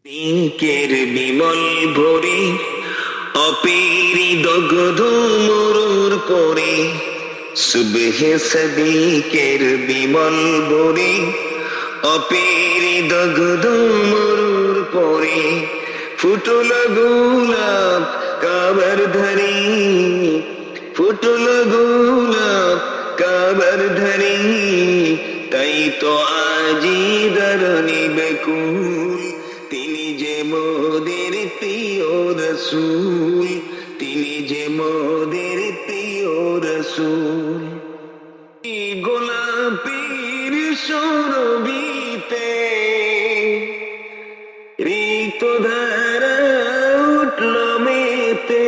পিঙ্কের বিমল ভরে অপেরি দগ্ধ মরুর পরে সুবহে সদিকের বিমল ভরে অপেরি দগ্ধ মরুর পরে ফুটল গোলাপ কাবার ধরে ফুটল গোলাপ কাবার ধরে তাই তো আজি ধরণী বেকুল তিনি যে মোদের প্রিয় রসূল তিনি যে মোদের প্রিয় রসূল গোলাপীর সরবিতে ঋত ধারা উঠল মেতে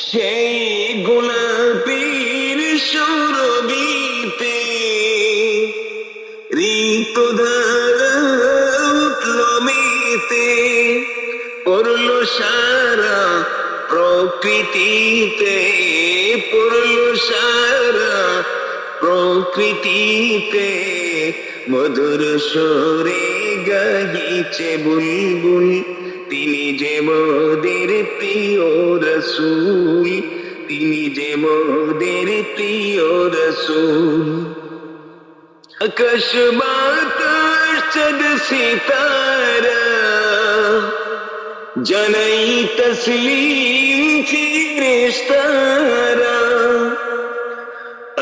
সেই গোলাপীর সরবিতে ঋত ধারা উঠল মেতে পড়ল সারা প্রকৃতিতে পড়ল সারা প্রকৃতিতে মধুর সুরে গাহিছে বুলবুল তিনি যে মোদের প্রিয় রসূল তিনি যে মোদের প্রিয় রসূল আকাশ বাতাস চাঁদ সিতারা জানাই তসলিম ফিরিস্তারা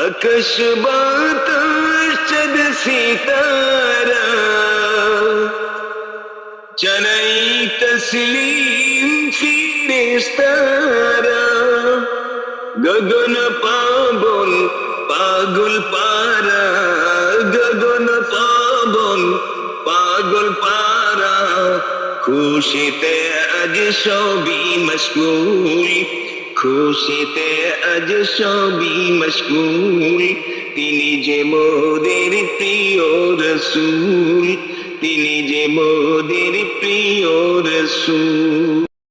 আকাশ বাতাস চাঁদ সিতারা জানাই তসলিম ফিরিস্তারা গগন পাবন পাগল পারা গগন পাবন পাগল পারা খুশিতে আজ সবই মশগুল খুশিতে আজ সবই মশগুল তিনি যে মোদের প্রিয় রসূল তিনি যে মোদের প্রিয় রসূল।